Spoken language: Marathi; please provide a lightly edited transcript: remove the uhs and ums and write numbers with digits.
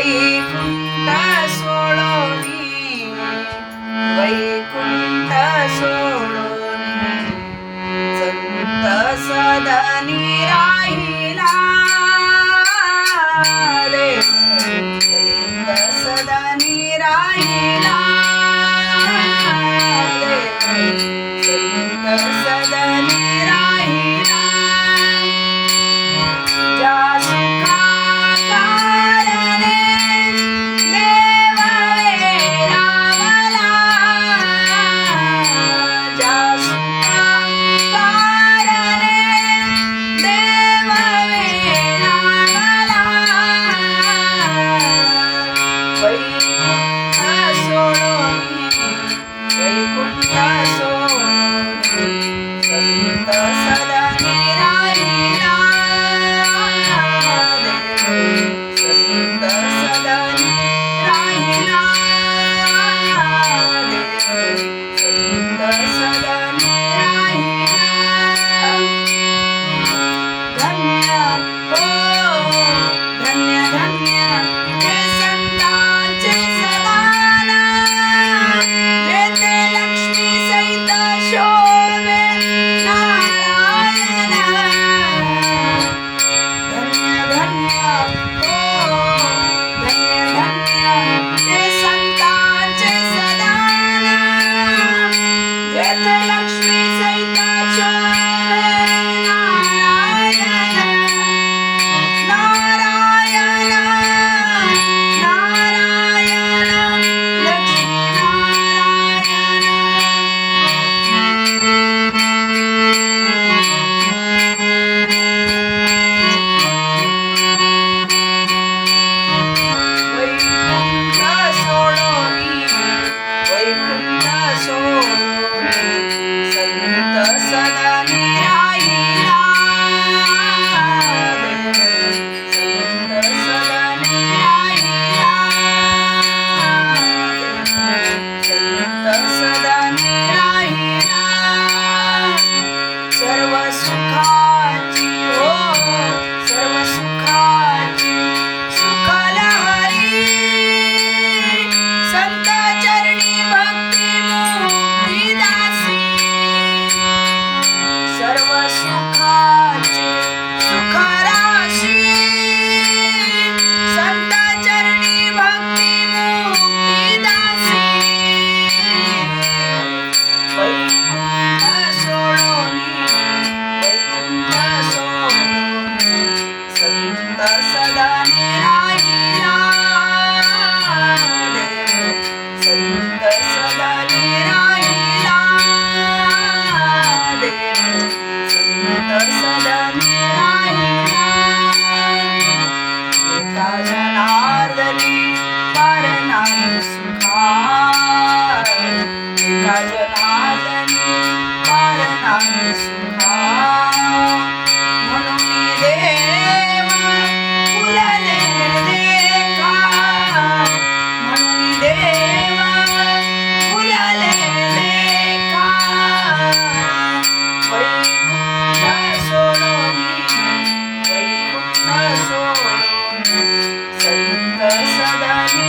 वैकुंठ सोडोनी वैकुंठ सोडोनी संत सदनी राहिला देव संत सदनी राहिला देव संत सदनी राहिला ज्या सुखा कारणे देव वेडावला ज्या सुखा कारणे देव वेडावला वैकुंठ सोडोनी वैकुंठ सोडोनी संत सदनी राहिला संत सदनी राहिला संत सदनी राहिला धन्य हो धन्य धन्य ते संतांचे सदाना जेथे लक्ष्मी सहित शोभे नारायण धन्य धन्य हो धन्य धन्य ते संतांचे सदाना जेथे लक्ष्मी सहित शोभे नारायण नारायण नारायण लक्ष्मी नारायण वैकुंठ सोडोनी वैकुंठ सोडोनी संत सदनी राहिला संत सदनी राहिला संत सदनी राहिला सर्व सुखाची हो सर्व सुखाची सुखलहरी संत चरणी भक्ती मुक्ती दासी सर्व सुखाची सुखराशी संत चरणी भक्ती मुक्ती दासी वैकुंठ सोडोनी वैकुंठ सोडोनी संत सदनी राहिला देव संत सदनी राहिला देव संत सदनी राहिला एका जनार्दनी पारणार सुखा एका जनार्दनी पारणार सुखा म्हणून देव फुलले देखा म्हणून देव फुलले देखा वैकुंठ सोडोनी वैकुंठ सोडोनी संत सदनी